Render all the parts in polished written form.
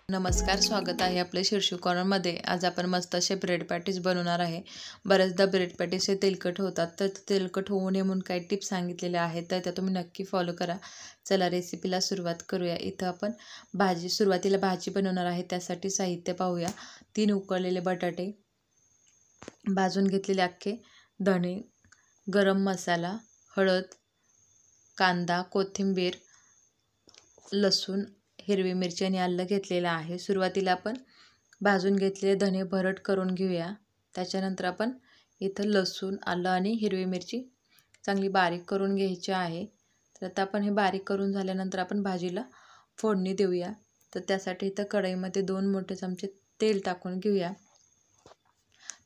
नमस्कार, स्वागत आहे आपले शीर्षक कॉर्नरमध्ये. आज आपण मस्त असे ब्रेड पॅटीस बनवणार आहे. बऱ्याचदा ब्रेड पॅटीस हे तेलकट होतात, तर तेलकट होऊ नये म्हणून काही टिप्स सांगितलेल्या आहेत, तर त्या तुम्ही नक्की फॉलो करा. चला रेसिपीला सुरुवात करूया. इथं आपण सुरुवातीला भाजी बनवणार आहे. त्यासाठी साहित्य पाहूया. 3 उकळलेले बटाटे, भाजून घेतलेले अख्खे धणे, गरम मसाला, हळद, कांदा, कोथिंबीर, लसूण, हिरवी मिरची आणि आलं घेतलेलं आहे. सुरुवातीला आपण भाजून घेतलेले धणे भरड करून घेऊया. त्याच्यानंतर आपण इथं लसूण, आलं आणि हिरवी मिरची चांगली बारीक करून घ्यायची आहे. तर आता आपण हे बारीक करून झाल्यानंतर आपण भाजीला फोडणी देऊया. तर त्यासाठी इथं कढईमध्ये 2 मोठे चमचे तेल टाकून घेऊया.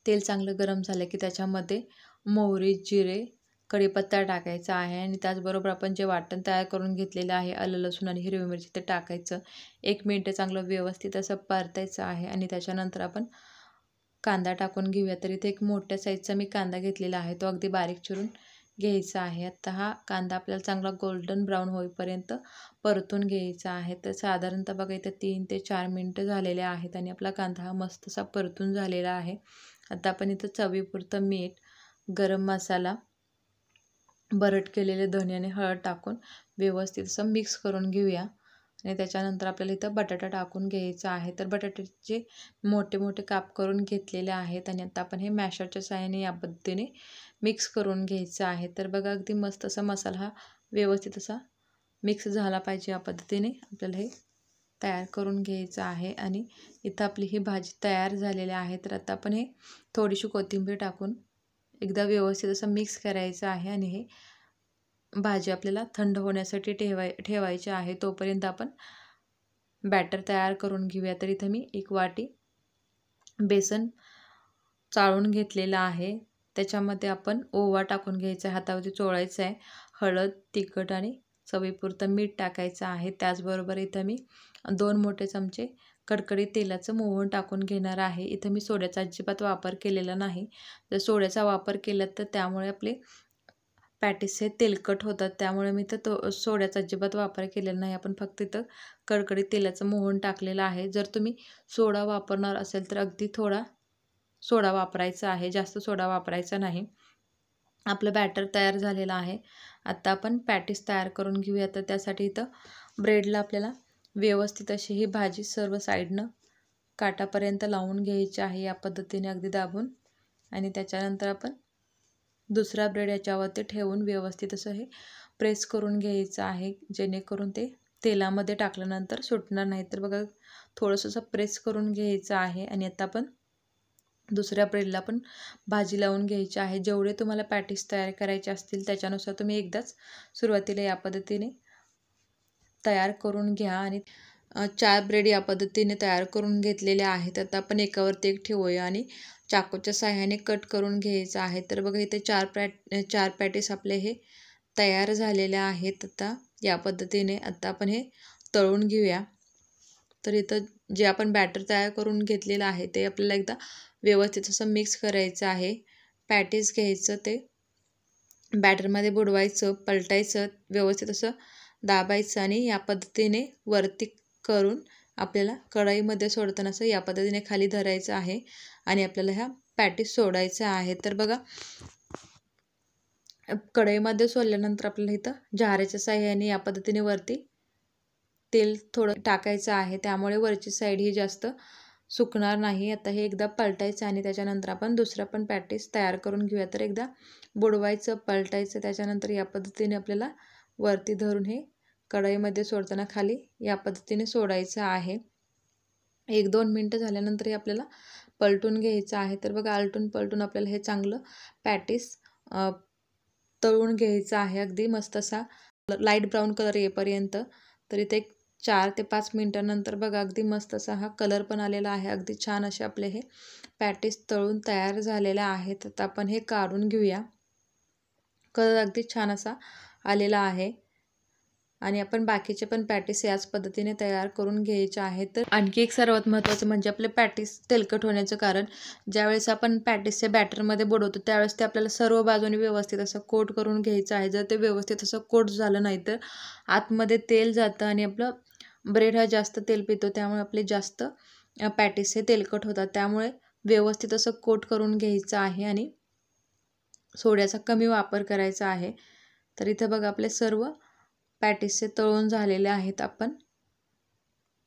तेल चांगलं गरम झालं की त्याच्यामध्ये मोहरी, जिरे, कढीपत्ता टाकायचा आहे आणि त्याचबरोबर आपण जे वाटण तयार करून घेतलेलं आहे आलं, लसूण आणि हिरवी मिरची ते टाकायचं. 1 मिनिट चांगलं व्यवस्थित असं परतायचं आहे आणि त्याच्यानंतर आपण कांदा टाकून घेऊया. तर इथे एक मोठ्या साईजचा मी कांदा घेतलेला आहे, तो अगदी बारीक चिरून घ्यायचा आहे. आता हा कांदा आपल्याला चांगला गोल्डन ब्राऊन होईपर्यंत परतून घ्यायचा आहे. तर साधारणतः बघा इथं 3 ते 4 मिनटं झालेले आहेत आणि आपला कांदा हा मस्त असा परतून झालेला आहे. आता आपण इथं चवीपुरतं मीठ, गरम मसाला, भरड केलेले धणे आणि हळद टाकून व्यवस्थित असं मिक्स करून घेऊया आणि त्याच्यानंतर आपल्याला इथं बटाटा टाकून घ्यायचा आहे. तर बटाट्याचे मोठे मोठे काप करून घेतलेले आहेत आणि आता आपण हे मॅशरच्या साहाय्याने या पद्धतीने मिक्स करून घ्यायचं आहे. तर बघा अगदी मस्त असा मसाला हा व्यवस्थित असा मिक्स झाला पाहिजे. या पद्धतीने आपल्याला हे तयार करून घ्यायचं आहे आणि इथं आपली ही भाजी तयार झालेली आहे. तर आता आपण हे थोडीशी कोथिंबीर टाकून एकदा व्यवस्थित असं मिक्स करायचं आहे आणि हे भाजी आपल्याला थंड होण्यासाठी ठेवायची आहे. तोपर्यंत आपण बॅटर तयार करून घेऊया. तर इथं मी 1 वाटी बेसन चाळून घेतलेलं आहे. त्याच्यामध्ये आपण ओवा टाकून घ्यायचा आहे, हातावरती चोळायचं आहे. हळद, तिखट आणि चवीपुरतं मीठ टाकायचं आहे. त्याचबरोबर इथं मी 2 मोठे चमचे कडकडीत तेलाचं मोहन टाकून घेणार आहे. इथं मी सोड्याचा अजिबात वापर केलेला नाही. जर सोड्याचा वापर केला तर त्यामुळे आपले पॅटीस हे तेलकट होतात, त्यामुळे मी तर सोड्याचा अजिबात वापर केलेला नाही. आपण फक्त इथं कडकडीत तेलाचं मोहन टाकलेलं आहे. जर तुम्ही सोडा वापरणार असेल तर अगदी थोडा सोडा वापरायचा आहे, जास्त सोडा वापरायचा नाही. आपलं बॅटर तयार झालेलं आहे. आता आपण पॅटीस तयार करून घेऊया. तर त्यासाठी इथं ब्रेडला आपल्याला व्यवस्थित अशी ही भाजी सर्व साईडनं काठापर्यंत लावून घ्यायची आहे, या पद्धतीने अगदी दाबून. आणि त्याच्यानंतर आपण दुसरा ब्रेड याच्यावरती ठेवून व्यवस्थित असं हे प्रेस करून घ्यायचं आहे, जेणेकरून ते तेलामध्ये टाकल्यानंतर सुटणार नाही. तर बघा थोडंसं असं प्रेस करून घ्यायचं आहे आणि आता आपण दुसऱ्या ब्रेडला पण भाजी लावून घ्यायची आहे. जेवढे तुम्हाला पॅटीस तयार करायचे असतील त्याच्यानुसार तुम्ही एकदाच सुरुवातीला या पद्धतीने तयार करून घ्या आणि 4 ब्रेड या पद्धतीने तयार करून घेतलेले आहेत. आता आपण एकावरती एक ठेवूया आणि चाकूच्या साहाय्याने कट करून घ्यायचं आहे. तर बघा इथे 4 पॅटीस आपले हे तयार झालेले आहेत. आता या पद्धतीने आता आपण हे तळून घेऊया. तर इथं जे आपण बॅटर तयार करून घेतलेलं आहे ते आपल्याला एकदा व्यवस्थित असं मिक्स करायचं आहे. पॅटीस घ्यायचं, ते बॅटरमध्ये बुडवायचं, पलटायचं, व्यवस्थित असं दाबायचं आणि या पद्धतीने वरती करून आपल्याला कढईमध्ये सोडताना असं या पद्धतीने खाली धरायचं आहे आणि आपल्याला ह्या पॅटीस सोडायचं आहे. तर बघा कढईमध्ये सोडल्यानंतर आपल्याला इथं झाऱ्याच्या साहाय्याने या पद्धतीने वरती तेल थोडं टाकायचं आहे, त्यामुळे वरची साईड ही जास्त सुकणार नाही. आता हे एकदा पलटायचं आणि त्याच्यानंतर आपण दुसरा पण पॅटीस तयार करून घेऊया. तर एकदा बुडवायचं, पलटायचं, त्याच्यानंतर या पद्धतीने आपल्याला वरती धरून हे कढईमध्ये सोडताना खाली या पद्धतीने सोडायचं आहे. 1-2 मिनटं झाल्यानंतर हे आपल्याला पलटून घ्यायचं आहे. तर बघा आलटून पलटून आपल्याला हे चांगलं पॅटीस तळून घ्यायचं आहे, अगदी मस्त असा लाईट ब्राऊन कलर येईपर्यंत. तर इथे 4 ते 5 मिनटानंतर बघा अगदी मस्त असा हा कलर पण आलेला आहे. अगदी छान असे आपले हे पॅटीस तळून तयार झालेले आहेत. आता आपण हे काढून घेऊया. कलर अगदी छान असा आलेला आहे आणि आपण बाकीचे पण पॅटीस याच पद्धतीने तयार करून घ्यायचे आहेत. तर आणखी एक सर्वात महत्त्वाचं म्हणजे आपले पॅटीस तेलकट होण्याचं कारण, ज्यावेळेस आपण पॅटीसच्या बॅटरमध्ये बुडवतो त्यावेळेस ते आपल्याला सर्व बाजूने व्यवस्थित असं कोट करून घ्यायचं आहे. जर ते व्यवस्थित असं कोट झालं नाही तर आतमध्ये तेल जातं आणि आपलं ब्रेड हा जास्त तेल पितो, त्यामुळे आपले जास्त पॅटीस हे तेलकट होतात. त्यामुळे व्यवस्थित असं कोट करून घ्यायचं आहे आणि सोड्याचा कमी वापर करायचा आहे. तर इथं बघा आपले सर्व पॅटीसचे तळून झालेले आहेत. आपण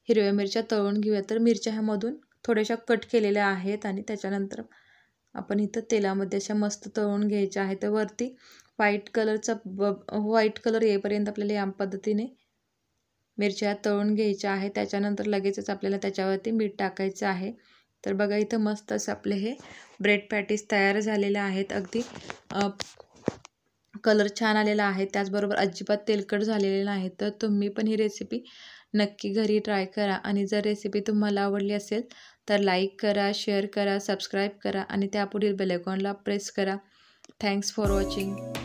हिरव्या मिरच्या तळून घेऊया. तर मिरच्या ह्यामधून थोड्याशा कट केलेल्या आहेत आणि त्याच्यानंतर आपण इथं तेलामध्ये अशा मस्त तळून घ्यायच्या आहेत. तर वरती व्हाईट कलर येईपर्यंत आपल्याला या पद्धतीने मिरच्या तळून घ्यायच्या आहेत. त्याच्यानंतर लगेचच आपल्याला त्याच्यावरती मीठ टाकायचं आहे. तर बघा इथं मस्त असं आपले हे ब्रेड पॅटीस तयार झालेले आहेत. अगदी कलर छान आलेला आहे, त्याचबरोबर अजिबात तेलकट झालेले नाही. तर तुम्ही पण ही रेसिपी नक्की घरी ट्राय करा आणि जर रेसिपी तुम्हाला आवडली असेल तर लाईक करा, शेअर करा, सबस्क्राईब करा आणि त्यापुढील बेल आयकॉनला प्रेस करा. Thanks for watching.